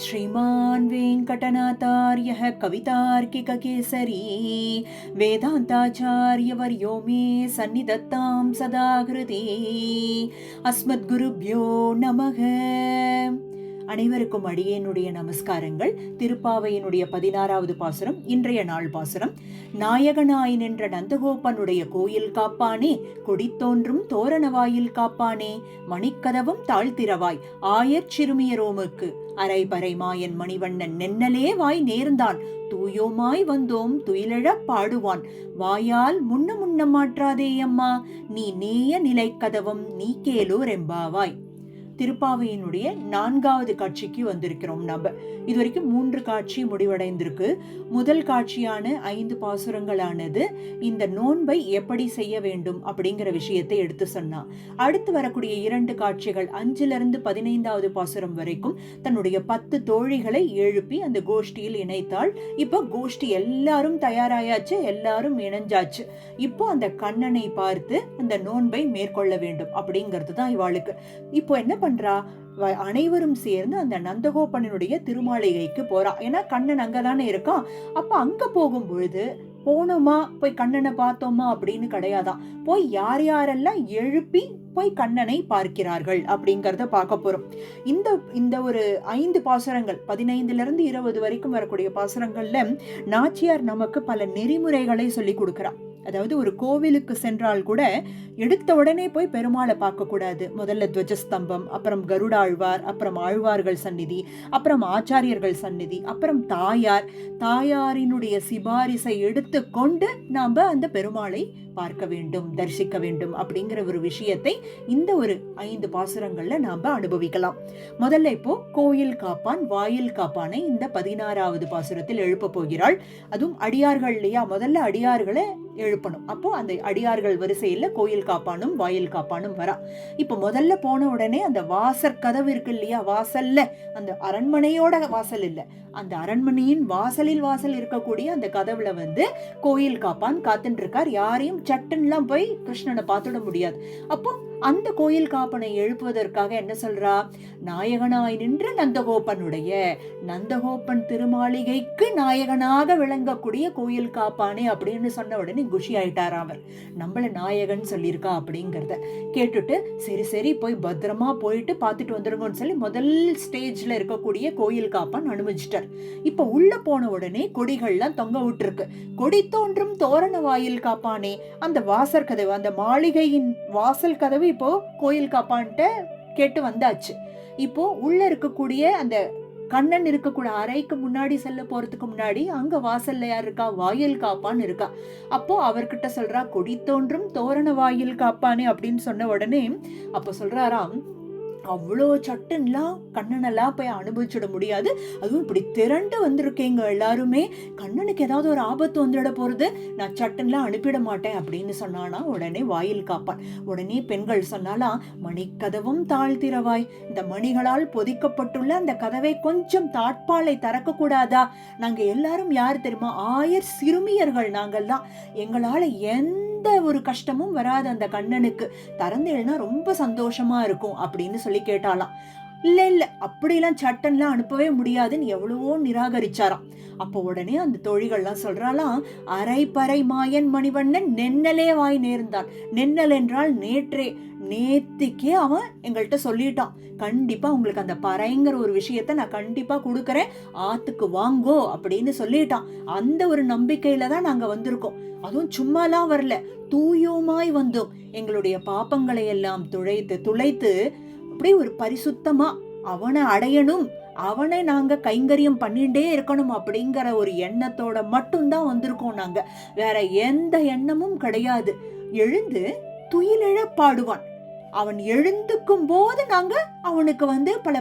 श्रीमान् वेङ्कटनाथार्यः कवितार्किककेसरी वेदान्ताचार्यवर्यो मे सन्निधत्तां सदा हृदि अस्मद्गुरुभ्यो நமக. அனைவருக்கும் அடியேனுடைய நமஸ்காரங்கள். திருப்பாவையினுடைய 16வது பாசுரம், இன்றைய நாள் பாசுரம். நாயகனாய் நின்ற நந்தகோபனுடைய கோயில் காப்பானே, கொடித்தோன்றும் தோரணவாயில் காப்பானே, மணிக்கதவும் தாழ்த்திரவாய் ஆயர் சிறுமியரோமுக்கு அரைபறை மாயன் மணிவண்ணன் நென்னலே வாய் நேர்ந்தான், தூயோமாய் வந்தோம் துயிலழப் பாடுவான், வாயால் முன்ன மாற்றாதே அம்மா, நீ நேய நிலை கதவம் நீ கேளூர் எம்பாவாய். திருப்பாவையினுடைய 4வது காட்சிக்கு வந்திருக்கிறோம். நம்ம இதுவரைக்கும் 3 காட்சி முடிவடைந்திருக்கு. முதல் காட்சியான 5 பாசுரங்களானது இந்த நோன்பை எப்படி செய்ய வேண்டும் அப்படிங்கிற விஷயத்தை எடுத்து சொன்னா. அடுத்து வரக்கூடிய 2 காட்சிகள் 5லிருந்து 15வது பாசுரம் வரைக்கும் தன்னுடைய 10 தோழிகளை எழுப்பி அந்த கோஷ்டியில் இணைத்தாள். இப்போ கோஷ்டி எல்லாரும் தயாராயாச்சு, எல்லாரும் இணைஞ்சாச்சு. இப்போ அந்த கண்ணனை பார்த்து அந்த நோன்பை மேற்கொள்ள வேண்டும் அப்படிங்கிறது தான் இவாளுக்கு. இப்போ என்ன பண்றா, அனைவரும் சேர்ந்து அந்த நந்தகோபனுடைய திருமாளிகைக்கு போறா. ஏன்னா கண்ணன் அங்கதானே இருக்கான். அப்ப அங்க போகும் பொழுது போனோமா போய் கண்ணனை பார்த்தோமா அப்படின்னு கிடையாதான். போய் யார் யாரெல்லாம் எழுப்பி போய் கண்ணனை பார்க்கிறார்கள் அப்படிங்கறத பார்க்க போறோம். இந்த ஒரு 5 பாசுரங்கள் 15லிருந்து 20 வரைக்கும் வரக்கூடிய பாசுரங்கள்ல நாச்சியார் நமக்கு பல நெறிமுறைகளை சொல்லி கொடுக்கிறார். அதாவது ஒரு கோவிலுக்கு சென்றால் கூட எடுத்த உடனே போய் பெருமாளை பார்க்க கூடாது. முதல்ல துவஜஸ்தம்பம், அப்புறம் கருடாழ்வார், அப்புறம் ஆழ்வார்கள் சந்நிதி, அப்புறம் ஆச்சாரியர்கள் சந்நிதி, அப்புறம் தாயாரினுடைய சிபாரிசை எடுத்து கொண்டு நாம அந்த பெருமாளை பார்க்க வேண்டும், தரிசிக்க வேண்டும் அப்படிங்கிற ஒரு விஷயத்தை இந்த ஒரு 5 பாசுரங்கள்ல நாம அனுபவிக்கலாம். முதல்ல இப்போ கோயில் காப்பான் வாயில் காப்பானை இந்த 16வது பாசுரத்தில் எழுப்ப போகிறாள். அதுவும் அடியார்கள் இல்லையா, முதல்ல அடியார்களை எழுப்பணும். அப்போ அந்த அடியார்கள் வரிசையில கோயில் காப்பானும் வாயில் காப்பானும் வரா. இப்ப முதல்ல போன உடனே அந்த வாசற் கதவு இருக்கு இல்லையா, வாசல்ல அந்த அரண்மனையோட வாசல் இல்ல, அந்த அரண்மனையின் வாசல் இருக்கக்கூடிய அந்த கதவுல கோயில் காப்பான் காத்துட்டு இருக்கார். யாரையும் சட்டுன்னுலாம் போய் கிருஷ்ணனை பார்த்துட முடியாது. அப்போ அந்த கோயில் காப்பனை எழுப்புவதற்காக என்ன சொல்றா, நாயகனாய் நின்ற நந்தகோபன் திருமாளிகைக்கு நாயகனாக விளங்கக்கூடிய கோயில் காப்பானே அப்படின்னு சொன்ன உடனே குஷி ஆயிட்டார். அவர் நம்மள நாயகன் சொல்லியிருக்கா அப்படிங்கறத கேட்டுட்டு சரி போய் பத்திரமா போயிட்டு பார்த்துட்டு வந்துருங்கன்னு சொல்லி முதல் ஸ்டேஜ்ல இருக்கக்கூடிய கோயில் காப்பான் அனுமதிச்சிட்டார். இப்ப உள்ள போன உடனே கொடிகள்லாம் தொங்க விட்டுருக்கு. கொடி தோன்றும் தோரண வாயில் காப்பானே, அந்த வாசல் கதவு, அந்த மாளிகையின் வாசல் கதவு இப்போ கோயில் காப்பான்ட்ட கேட்டு வந்தாச்சு. இப்போ உள்ள இருக்கக்கூடிய அந்த கண்ணன் இருக்கக்கூடிய அறைக்கு முன்னாடி செல்ல போறதுக்கு முன்னாடி அங்க வாசல்ல யார் இருக்கா, வாயில் காப்பான்னு இருக்கா. அப்போ அவர்கிட்ட சொல்றா, கொடி தோன்றும் தோரண வாயில் காப்பானே அப்படின்னு சொன்ன உடனே அப்ப சொல்றாராம், அவ்வளோ சட்டுன்லாம் கண்ணனெல்லாம் போய் அனுபவிச்சிட முடியாது. அதுவும் இப்படி திரண்டு வந்திருக்கீங்க எல்லாருமே, கண்ணனுக்கு ஏதாவது ஒரு ஆபத்து வந்துட போறது, நான் சட்டுன்லாம் அனுப்பிட மாட்டேன் அப்படின்னு சொன்னானா. உடனே வாயில் காப்பான். உடனே பெண்கள் சொன்னாலாம், மணிக்கதவும் தாழ்த்திரவாய், இந்த மணிகளால் பொதிக்கப்பட்டுள்ள அந்த கதவை கொஞ்சம் தாட்பாலை திறக்க கூடாதா? நாங்க எல்லாரும் யார் தெரியுமா, ஆயர் சிறுமியர்கள் நாங்கள்லாம், எங்களால எந்த ஒரு கஷ்டமும் வராது, அந்த கண்ணனுக்கு திறந்தேன்னா ரொம்ப சந்தோஷமா இருக்கும் அப்படின்னு சொல்லி கேட்டாலாம். இல்ல அப்படிலாம் சட்டன்லாம் அனுப்பவே முடியாதுன்னு எவ்வளவோ நிராகரிச்சாராம். அப்போ உடனே அந்த தோழிகள்லாம் சொல்றாலாம், அரைபறை மாயன் மணிவண்ணன் நென்னலே வாய் நேர்ந்தான். நென்னல் என்றால் நேத்திக்கே அவன் எங்கள்கிட்ட சொல்லிட்டான், கண்டிப்பா உங்களுக்கு அந்த பறைங்கிற ஒரு விஷயத்த நான் கண்டிப்பா கொடுக்கறேன், ஆத்துக்கு வாங்கோ அப்படின்னு சொல்லிட்டான். அந்த ஒரு நம்பிக்கையில தான் நாங்க வந்திருக்கோம். அதுவும் சும்மாலாம் வரல, தூயோமாய் வந்தோம். எங்களுடைய பாப்பங்களை எல்லாம் துளைத்து அப்படி ஒரு பரிசுத்தமா அவனை அடையணும், அவனை நாங்க கைங்கரியம் பண்ணிட்டே இருக்கணும் அப்படிங்கிற ஒரு எண்ணத்தோட மட்டும்தான் வந்திருக்கோம். நாங்க வேற எந்த எண்ணமும் கிடையாது. எழுந்து துயிலெழ பாடுவான். அவன் எழுந்துக்கும் போது நாங்க அவனுக்கு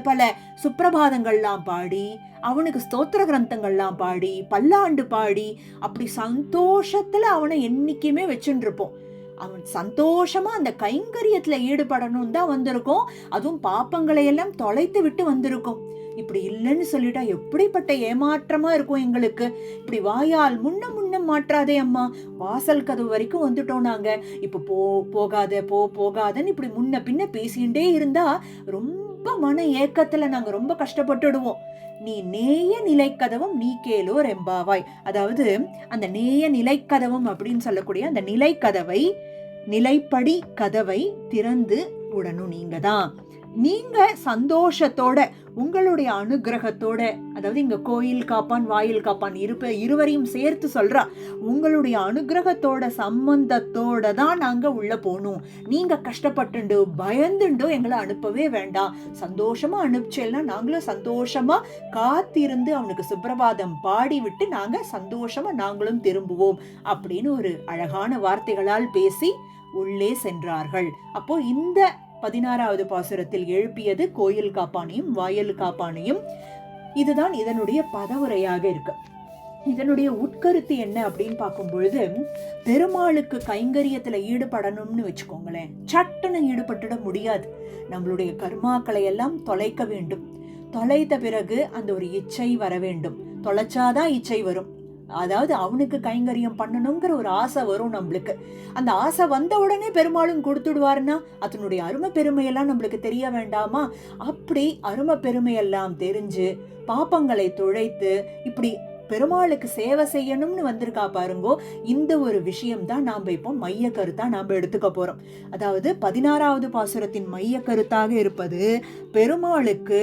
பல சுப்பிரபாதங்கள்லாம் பாடி, அவனுக்கு ஸ்தோத்திர கிரந்தங்கள்லாம் பாடி, பல்லாண்டு பாடி, அப்படி சந்தோஷத்துல அவனை என்னைக்குமே வச்சுட்டு இருப்போம். அவன் சந்தோஷமா அந்த கைங்கரியத்துல ஈடுபடணும் தான் வந்திருக்கோம். அதுவும் பாப்பங்களை எல்லாம் தொலைத்து விட்டு வந்திருக்கோம். இப்படி இல்லைன்னு சொல்லிட்டா எப்படிப்பட்ட ஏமாற்றமா இருக்கும் எங்களுக்கு. இப்படி வாயால் முன்ன மாற்றாதே அம்மா, வாசல் கதவு வரைக்கும் வந்துட்டோம் நாங்க, இப்ப போகாதன்னு இப்படி முன்ன பின்ன பேசிண்டே இருந்தா ரொம்ப ரொம்ப மன ஏக்கத்துல நாங்க ரொம்ப கஷ்டப்பட்டுடுவோம். நீ நேய நிலைக்கதவம் நீ கேளோர் எம்பாவாய். அதாவது அந்த நேய நிலைக்கதவம் அப்படின்னு சொல்லக்கூடிய அந்த நிலைக்கதவை, நிலைப்படி கதவை திறந்து உடனும் நீங்க தான். நீங்க சந்தோஷத்தோட உங்களுடைய அனுகிரகத்தோட, அதாவது இங்க கோயில் காப்பான் வாயில் காப்பான் இருவரையும் சேர்த்து சொல்றா, உங்களுடைய அனுகிரகத்தோட சம்பந்தத்தோட தான் நாங்க உள்ள போகணும். நீங்க கஷ்டப்பட்டுண்டு பயந்துண்டோ எங்களை அனுப்பவே வேண்டாம். சந்தோஷமா அனுப்பிச்சேன்னா நாங்களும் சந்தோஷமா காத்திருந்து அவனுக்கு சுப்பிரபாதம் பாடி விட்டு நாங்க சந்தோஷமா நாங்களும் திரும்புவோம் அப்படின்னு ஒரு அழகான வார்த்தைகளால் பேசி உள்ளே சென்றார்கள். அப்போ இந்த 16வது பாசுரத்தில் எழுப்பியது கோயில் காப்பானையும் வாயில் காப்பானையும். இதுதான் இதனுடைய பதவுரையாக இருக்கு. இதனுடைய உட்கருத்து என்ன அப்படின்னு பார்க்கும் பொழுது, பெருமாளுக்கு கைங்கரியத்துல ஈடுபடணும்னு வச்சுக்கோங்களேன், சட்டுன்னு ஈடுபட்டுட முடியாது. நம்மளுடைய கர்மாக்களை எல்லாம் தொலைக்க வேண்டும். தொலைத்த பிறகு அந்த ஒரு இச்சை வர வேண்டும். தொலைச்சாதான் இச்சை வரும். அதாவது அவனுக்கு கைங்கரியம் பண்ணணுங்கிற ஒரு ஆசை வரும் நம்மளுக்கு. அந்த ஆசை வந்த உடனே பெருமாளும் கொடுத்துடுவாருன்னா அதனுடைய அருமை பெருமையெல்லாம் நம்மளுக்கு தெரிய வேண்டாமா? அப்படி அருமை பெருமையெல்லாம் தெரிஞ்சு பாப்பங்களை துழைத்து இப்படி பெருமாளுக்கு சேவை செய்யணும்னு வந்திருக்கா பாருங்கோ. இந்த ஒரு விஷயம் தான் நாம இப்போ மைய கருத்தா நாம எடுத்துக்க போறோம். அதாவது 16வது பாசுரத்தின் மைய கருத்தாக இருப்பது பெருமாளுக்கு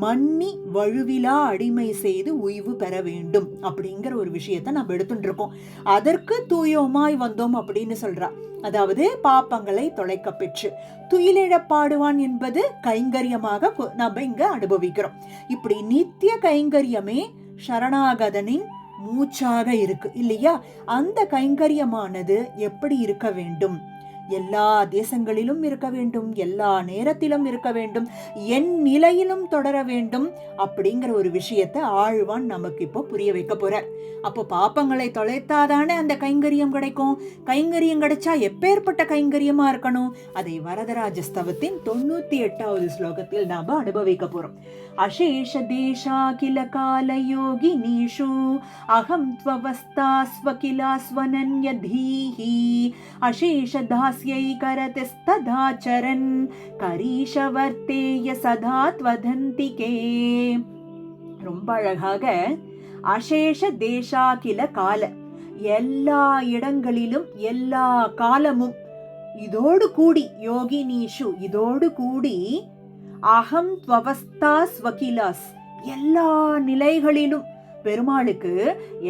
மன்னி வழுவிலா அடிமை செய்து உய்வு பெற வேண்டும் அப்படிங்கிற ஒரு விஷயத்த நம்ம எடுத்துட்டு இருக்கோம். அதற்கு தூயோமாய் வந்தோம் அப்படின்னு சொல்றா. அதாவது பாப்பங்களை தொலைக்க பெற்று துயிலிழப்பாடுவான் என்பது கைங்கரியமாக நம்ம இங்க அனுபவிக்கிறோம். இப்படி நித்திய கைங்கரியமே சரணாகதனின் மூச்சாக இருக்கு இல்லையா? அந்த கைங்கரியமானது எப்படி இருக்க வேண்டும்? எல்லா தேசங்களிலும் இருக்க வேண்டும், எல்லா நேரத்திலும் இருக்க வேண்டும், என் நிலையிலும் தொடர வேண்டும் அப்படிங்கிற ஒரு விஷயத்தை ஆழ்வான் நமக்கு இப்போ புரிய வைக்க போறார். அப்போ பாப்பங்களை தொலைத்தாதானே அந்த கைங்கரியம் கிடைக்கும். கைங்கரியம் கிடைச்சா எப்பேற்பட்ட கைங்கரியமா இருக்கணும்? அதை வரதராஜ ஸ்தவத்தின் 98வது ஸ்லோகத்தில் நாம அனுபவிக்க போறோம். அசேஷ தேசா கில கால யோகினீஷு அகம் த்வவஸ்தா ஸ்வகிலா ஸ்வனன்ய தீஹி அசேஷ தாஸ்யை கரதிஸ்ததாச்சரன் கரீஷவர்த்தேய சதா த்வதந்திகே. ரொம்ப அழகாக அசேஷ தேசா கில கால, எல்லா இடங்களிலும் எல்லா காலமும், இதோடு கூடி யோகினீஷு, இதோடு கூடி அகம் த்வவஸ்தா ஸ்வகிலாஸ், எல்லா நிலைகளிலும் பெருமாளுக்கு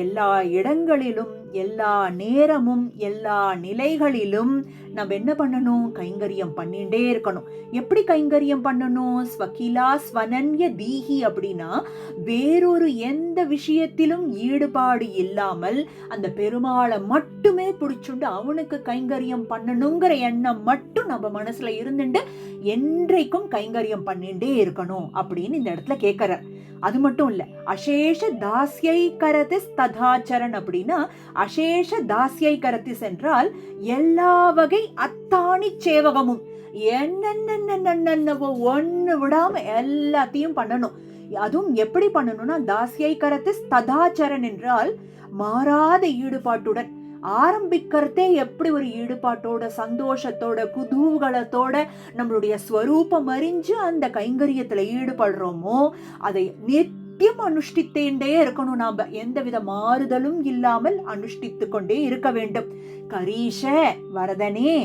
எல்லா இடங்களிலும் எல்லா நேரமும் எல்லா நிலைகளிலும் நம்ம என்ன பண்ணணும்? கைங்கரியம் பண்ணிட்டே இருக்கணும். எப்படி கைங்கரியம் பண்ணணும்? ஸ்வகிலா ஸ்வனன்ய தீஹி அப்படின்னா வேறொரு எந்த விஷயத்திலும் ஈடுபாடு இல்லாமல் அந்த பெருமாளை மட்டுமே பிடிச்சுண்டு அவனுக்கு கைங்கரியம் பண்ணணுங்கிற எண்ணம் மட்டும் நம்ம மனசுல இருந்துட்டு என்றைக்கும் கைங்கரியம் பண்ணிட்டே இருக்கணும் அப்படின்னு இந்த இடத்துல கேட்கிறார். அது மட்டும் இல்ல, அசேஷ தாஸ்யை கரதிஸ் ததாச்சரன் அப்படின்னா அசேஷ தாஸ்யை கரதிஸ் என்றால் எல்லா வகை அத்தாணி சேவகமும், என்னென்னவோ ஒண்ணு விடாம எல்லாத்தையும் பண்ணணும். அதுவும் எப்படி பண்ணணும்னா தாஸ்யை கரதிஸ் ததாச்சரன் என்றால் மாறாத ஈடுபாட்டுடன் ஆரம்பிக்கிறதே எப்படி ஒரு ஈடுபாட்டோட சந்தோஷத்தோட குதூகலத்தோட நம்மளுடைய ஸ்வரூபம் அறிஞ்சு அந்த கைங்கரியத்துல ஈடுபடுறோமோ அதை நித்தியம் அனுஷ்டித்தேண்டே இருக்கணும். நாம எந்தவித மாறுதலும் இல்லாமல் அனுஷ்டித்து கொண்டே இருக்க வேண்டும். கரீஷ வரதனே,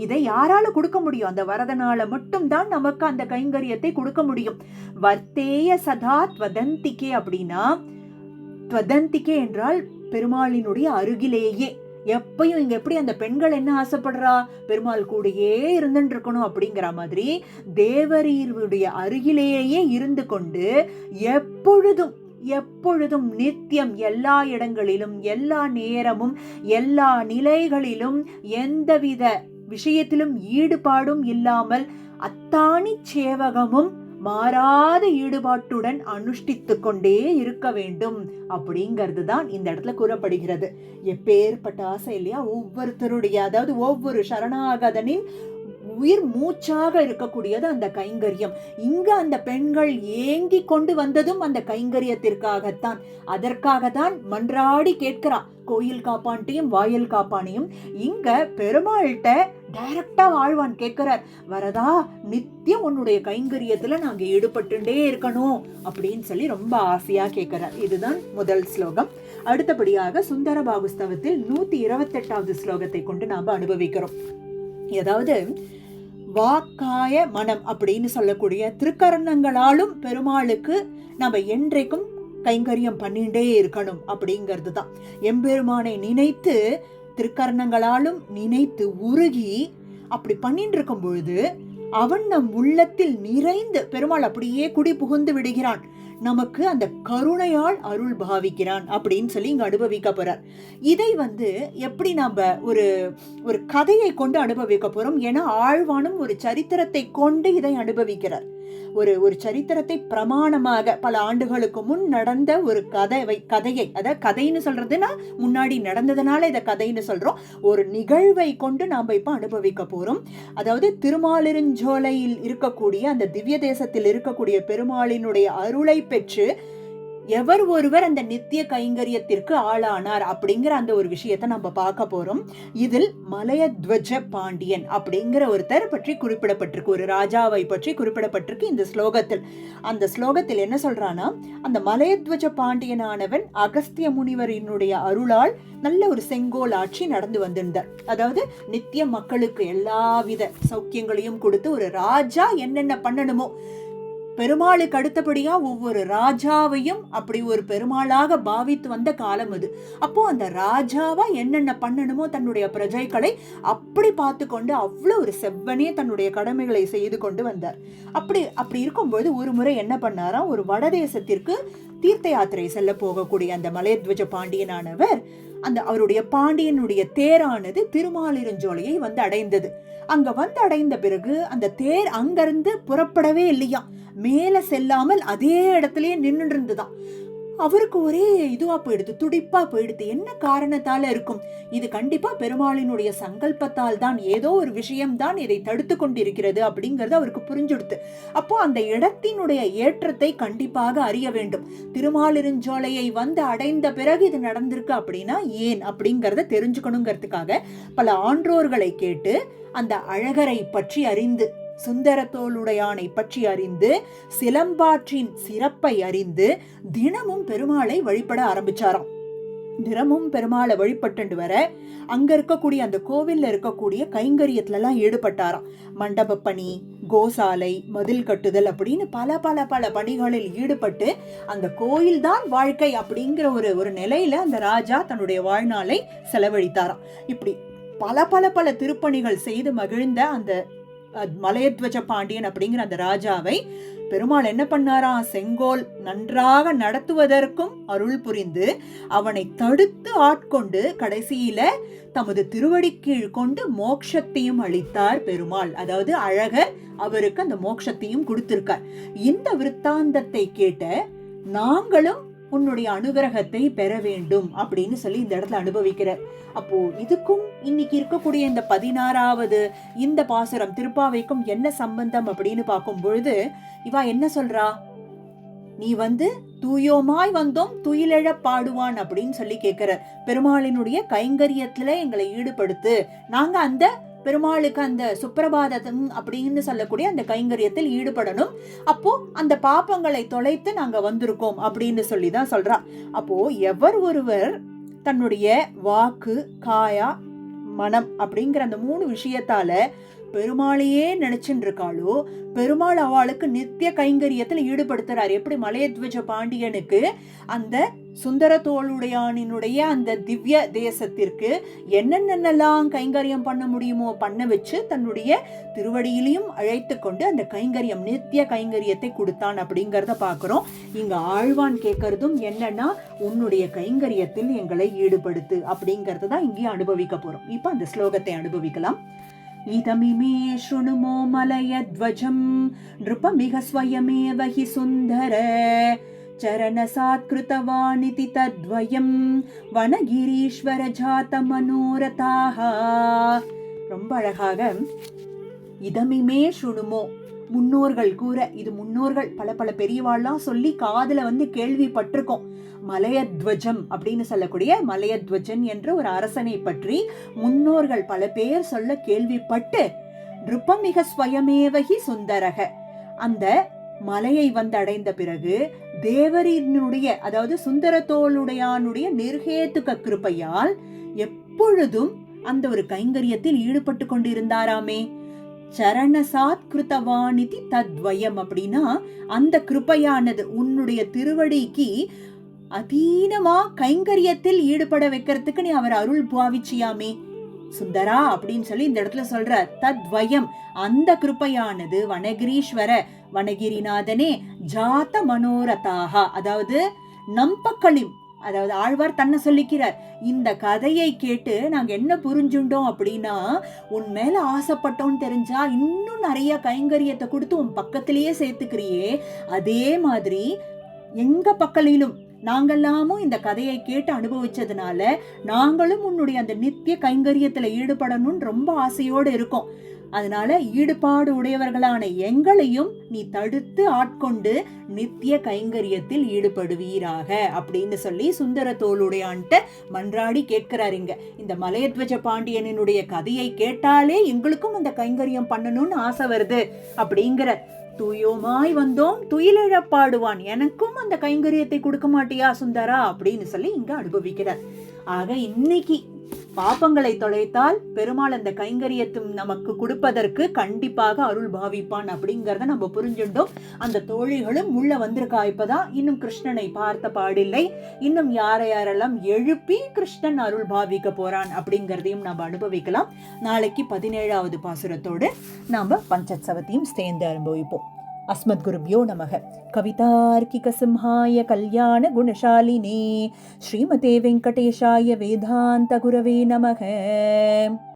இதை யாரால கொடுக்க முடியும்? அந்த வரதனால மட்டும் தான் நமக்கு அந்த கைங்கரியத்தை கொடுக்க முடியும். வர்த்தேய சதா த்வதந்திகே அப்படின்னா, த்வதந்திகே என்றால் பெருமாளினுடைய அருகிலேயே எப்பயும். இங்க எப்படி அந்த பெண்கள் என்ன ஆசைப்படுறா? பெருமாள் கூடயே இருந்துட்டு இருக்கணும் அப்படிங்கிற மாதிரி தேவரீருடைய அருகிலேயே இருந்து கொண்டு எப்பொழுதும் எப்பொழுதும் நித்தியம் எல்லா இடங்களிலும் எல்லா நேரமும் எல்லா நிலைகளிலும் எந்தவித விஷயத்திலும் ஈடுபாடும் இல்லாமல் அத்தாணி சேவகமும் மாறாத ஈடுபாட்டுடன் அனுஷ்டித்து கொண்டே இருக்க வேண்டும் அப்படிங்கிறது தான் இந்த இடத்துல கூறப்படுகிறது. எப்பேற்பட்ட ஆசை இல்லையா ஒவ்வொருத்தருடைய, அதாவது ஒவ்வொரு சரணாகதனின் உயிர் மூச்சாக இருக்கக்கூடியது அந்த கைங்கரியம். இங்க அந்த பெண்கள் ஏங்கி கொண்டு வந்ததும் அந்த கைங்கரியத்திற்காகத்தான். அதற்காக தான் மன்றாடி கேட்கிறா கோயில் காப்பான்ட்டையும் வாயில் காப்பானையும். இங்க பெருமாள்கிட்ட டைரக்டா ஆழ்வான் கேட்கிறார், வரதா நித்தியம் உன்னுடைய கைங்கரியத்துல நாங்க ஈடுபட்டுட்டே இருக்கணும் அப்படின்னு சொல்லி ரொம்ப ஆசையா கேட்கிறார். இதுதான் முதல் ஸ்லோகம். அடுத்தபடியாக சுந்தர பாகுஸ்தவத்தில் 128வது ஸ்லோகத்தை கொண்டு நாம அனுபவிக்கிறோம். அதாவது வாக்காய மனம் அப்படின்னு சொல்லக்கூடிய திருக்கரணங்களாலும் பெருமாளுக்கு நம்ம என்றைக்கும் கைங்கரியம் பண்ணிட்டே இருக்கணும் அப்படிங்கிறது தான். எம்பெருமானை நினைத்து திருக்கரணங்களாலும் நினைத்து உருகி அப்படி பண்ணிட்டு இருக்கும் பொழுது அவன் நம் உள்ளத்தில் நிறைந்து பெருமாள் அப்படியே குடி புகுந்து விடுகிறான். நமக்கு அந்த கருணையால் அருள் பாவிக்கிறான் அப்படின்னு சொல்லி இங்க அனுபவிக்க போறார். இதை எப்படி நாம ஒரு கதையை கொண்டு அனுபவிக்க போறோம். ஏன்னா ஆழ்வானும் ஒரு சரித்திரத்தை கொண்டு இதை அனுபவிக்கிறார். ஒரு சரித்திரத்தை பிரமாணமாக பல ஆண்டுகளுக்கு முன் நடந்த ஒரு கதையை, அதாவது கதைன்னு சொல்றதுன்னா முன்னாடி நடந்ததுனால இதை கதைன்னு சொல்றோம். ஒரு நிகழ்வை கொண்டு நாம இப்ப அனுபவிக்க போறோம். அதாவது திருமாலிருஞ்சோலையில் இருக்கக்கூடிய அந்த திவ்ய தேசத்தில் இருக்கக்கூடிய பெருமாளினுடைய அருளை பெற்று எவர் ஒருவர் அந்த நித்திய கைங்கரியத்திற்கு ஆளானார் அப்படிங்கிற அந்த ஒரு விஷயத்தை நம்ம பார்க்க போறோம். இதில் மலையத்வஜ பாண்டியன் அப்படிங்கிற ஒருத்தர் பற்றி குறிப்பிடப்பட்டிருக்கு, ஒரு ராஜாவை பற்றி குறிப்பிடப்பட்டிருக்கு இந்த ஸ்லோகத்தில். அந்த ஸ்லோகத்தில் என்ன சொல்றானா, அந்த மலையத்வஜ பாண்டியனானவன் அகஸ்திய முனிவரினுடைய அருளால் நல்ல ஒரு செங்கோல் ஆட்சி நடந்து வந்திருந்தார். அதாவது நித்திய மக்களுக்கு எல்லாவித சௌக்கியங்களையும் கொடுத்து ஒரு ராஜா என்னென்ன பண்ணணுமோ, பெருமாளுக்கு அடுத்தபடியா ஒவ்வொரு ராஜாவையும் அப்படி ஒரு பெருமாளாக பாவித்து வந்த காலம் அது. அப்போ அந்த ராஜாவா என்னென்ன பண்ணணுமோ தன்னுடைய பிரஜைகளை அப்படி பார்த்து கொண்டு அவ்வளவு ஒரு செவ்வனே தன்னுடைய கடமைகளை செய்து கொண்டு வந்தார். அப்படி இருக்கும்போது ஒரு முறை என்ன பண்ணாரா, ஒரு வடதேசத்திற்கு தீர்த்த யாத்திரை செல்ல போகக்கூடிய அந்த மலையத்வஜ பாண்டியனானவர் அவருடைய பாண்டியனுடைய தேரானது திருமாலிருஞ்சோலையை அடைந்தது. அங்க அடைந்த பிறகு அந்த தேர் அங்கிருந்து புறப்படவே இல்லையா, மேல செல்லாமல் அதே இடத்துலயே நின்று இருந்துதான். அவருக்கு ஒரே இதுவா போயிடுது, துடிப்பா போயிடுது. என்ன காரணத்தால இருக்கும்? இது கண்டிப்பா பெருமாளினுடைய சங்கல்பத்தால் தான், ஏதோ ஒரு விஷயம்தான் இதை தடுத்து கொண்டிருக்கிறது அப்படிங்கறது அவருக்கு புரிஞ்சுடுத்து. அப்போ அந்த இடத்தினுடைய ஏற்றத்தை கண்டிப்பாக அறிய வேண்டும். திருமாலிருஞ்சோலையை அடைந்த பிறகு இது நடந்திருக்கு அப்படின்னா ஏன் அப்படிங்கறத தெரிஞ்சுக்கணுங்கிறதுக்காக பல ஆன்றோர்களை கேட்டு அந்த அழகரை பற்றி அறிந்து, சுந்தரத்தோளுடையானை பற்றி அறிந்து, சிலம்பாற்றின் சிறப்பை அறிந்து தினமும் பெருமாளை வழிபட ஆரம்பிச்சாராம். தினமும் பெருமாளை வழிபட்டு வர அங்க இருக்கக்கூடிய அந்த கோவில்ல இருக்கக்கூடிய கைங்கரியத்துல எல்லாம் ஈடுபட்டாராம். மண்டப பணி, கோசாலை, மதில் கட்டுதல் அப்படின்னு பல பல பல பணிகளில் ஈடுபட்டு அந்த கோயில் தான் வாழ்க்கை அப்படிங்கிற ஒரு நிலையில அந்த ராஜா தன்னுடைய வாழ்நாளை செலவழித்தாராம். இப்படி பல பல பல திருப்பணிகள் செய்து மகிழ்ந்த அந்த மலையத்வஜ பாண்டியன் அப்படிங்கிற அந்த ராஜாவை பெருமாள் என்ன பண்ணாராம், செங்கோல் நன்றாக நடத்துவதற்கும் அருள் புரிந்து அவனை தடுத்து ஆட்கொண்டு கடைசியில தமது திருவடி கீழ் கொண்டு மோட்சத்தையும் அளித்தார் பெருமாள். அதாவது அழகர் அவருக்கு அந்த மோட்சத்தையும் கொடுத்திருக்கார். இந்த விருத்தாந்தத்தை கேட்ட நாங்களும் உன்னுடைய அனுகிரகத்தை பெற வேண்டும் அப்படின்னு சொல்லி இந்த இடத்துல அனுபவிக்கிறார். அப்போ இதுக்கும் இன்னைக்கு இருக்கக்கூடிய இந்த 16வது இந்த பாசுரம் திருப்பாவைக்கும் என்ன சம்பந்தம் அப்படின்னு பார்க்கும் பொழுது இவா என்ன சொல்றா, நீ தூயோமாய் வந்தோம் துயிலெழ பாடுவான் அப்படின்னு சொல்லி கேட்கிறார். பெருமாளினுடைய கைங்கரியத்துல எங்களை ஈடுபடுத்து, நாங்க அந்த பெருமாளுக்கு அந்த சுப்பிரபாதம் அப்படின்னு சொல்லக்கூடிய அந்த கைங்கரியத்தில் ஈடுபடணும். அப்போ அந்த பாப்பங்களை தொலைத்து நாங்க வந்திருக்கோம் அப்படின்னு சொல்லிதான் சொல்றா. அப்போ எவர் ஒருவர் தன்னுடைய வாக்கு, காயா, மனம் அப்படிங்கிற அந்த 3 விஷயத்தால பெருமாளையே நினைச்சுட்டு இருக்காளோ, பெருமாள் அவளுக்கு நித்திய கைங்கரியத்தில் ஈடுபடுத்துறார். எப்படி மலையத்வஜ பாண்டியனுக்கு அந்த சுந்தர தோளுடையானினுடைய அந்த திவ்ய தேசத்திற்கு என்னென்னலாம் கைங்கரியம் பண்ண முடியுமோ பண்ண வச்சு தன்னுடைய திருவடியிலையும் அழைத்து கொண்டு அந்த கைங்கரியம் நித்திய கைங்கரியத்தை கொடுத்தான் அப்படிங்கறத பாக்குறோம். இங்க ஆழ்வான் கேட்கறதும் என்னன்னா, உன்னுடைய கைங்கரியத்தில் எங்களை ஈடுபடுத்து அப்படிங்கறத தான் இங்கே அனுபவிக்க போறோம். இப்ப அந்த ஸ்லோகத்தை அனுபவிக்கலாம். இதமிமே ஸ்ருணுமோ மலயத்வஜம் நிருபமிக ஸ்வயமேவ ஹி சுந்தர சரணசாத்கிருதவானிதி தத்வயம் வனகிரீஸ்வர ஜாத மனோரதாஹ. ரொம்ப அழகாக இதமிமே சுணுமோ, முன்னோர்கள் கூற, இது முன்னோர்கள் பல பல பெரியவாள்லாம் சொல்லி காதுல கேள்விப்பட்டிருக்கோம். மலையத்வஜம் அப்படின்னு சொல்லக்கூடிய மலையத்வஜன் என்ற ஒரு அரசனை பற்றி முன்னோர்கள் பல பேர் சொல்ல கேள்விப்பட்டு, நிருப்பமிக ஸ்வயமேவகி சுந்தரக, அந்த மலையை அடைந்த பிறகு தேவரினுடைய, அதாவது சுந்தரத்தோளுடையானுடைய நிர்ஹேதுக கிருபையால் எப்பொழுதும் அந்த ஒரு கைங்கரியத்தில் ஈடுபட்டு கொண்டிருந்தாராமே. சரணசாத் கிருதவானிதி தத்வயம் அப்படின்னா அந்த கிருபையானது உன்னுடைய திருவடிக்கு அதீனமா கைங்கரியத்தில் ஈடுபட வைக்கிறதுக்கு நீ அவர் அருள் பாவிச்சியாமே சுந்தரா அப்படின்னு சொல்லி இந்த இடத்துல சொல்ற. தத்வயம், அந்த கிருபையானது வனகிரீஸ்வர, வனகிரிநாதனே, ஜாத மனோரதாக, அதாவது நம்பக்களிம், அதாவது ஆழ்வார் தன்னை சொல்லிக்கிறார். இந்த கதையை கேட்டு நாங்க என்ன புரிஞ்சுட்டோம் அப்படின்னா, உன் மேல ஆசைப்பட்டோன்னு தெரிஞ்சா இன்னும் நிறைய கைங்கரியத்தை கொடுத்து உன் பக்கத்திலேயே சேர்த்துக்கிறியே, அதே மாதிரி எங்க பக்கலிலும் நாங்கெல்லாமும் இந்த கதையை கேட்டு அனுபவிச்சதுனால நாங்களும் உன்னுடைய அந்த நித்திய கைங்கரியத்துல ஈடுபடணும்னு ரொம்ப ஆசையோடு இருக்கோம். அதனால ஈடுபாடு உடையவர்களான எங்களையும் நீ தடுத்து ஆட்கொண்டு நித்திய கைங்கரியத்தில் ஈடுபடுவீராக அப்படின்னு சொல்லி சுந்தர தோளுடையான்ட்ட மன்றாடி கேட்கிறாருங்க. இந்த மலையத்வஜ பாண்டியனுடைய கதையை கேட்டாலே எங்களுக்கும் அந்த கைங்கரியம் பண்ணணும்னு ஆசை வருது அப்படிங்கிற. தூயோமாய் வந்தோம் துயிலெழப்பாடுவான், எனக்கும் அந்த கைங்கரியத்தை கொடுக்க மாட்டியா சுந்தரா அப்படின்னு சொல்லி இங்க அனுபவிக்கிறார். ஆக இன்னைக்கு பாப்பங்களை தொலைத்தால் பெருமாள் அந்த கைங்கரியத்தும் நமக்கு கொடுப்பதற்கு கண்டிப்பாக அருள் பாவிப்பான் அப்படிங்கறத நம்ம புரிஞ்சுட்டோம். அந்த தோழிகளும் உள்ள வந்திருக்கா. இப்பதான் இன்னும் கிருஷ்ணனை பார்த்த பாடில்லை, இன்னும் யாரெல்லாம் எழுப்பி கிருஷ்ணன் அருள் பாவிக்க போறான் அப்படிங்கறதையும் நம்ம அனுபவிக்கலாம். நாளைக்கு 17வது பாசுரத்தோடு நாம பஞ்சத்சவத்தையும் சேர்ந்து அனுபவிப்போம். अस्मद्गुरुभ्यो नमः. कवितार्किकसिंहाय कल्याणगुणशालिने श्रीमते वेङ्कटेशाय वेदान्तगुरवे नमः.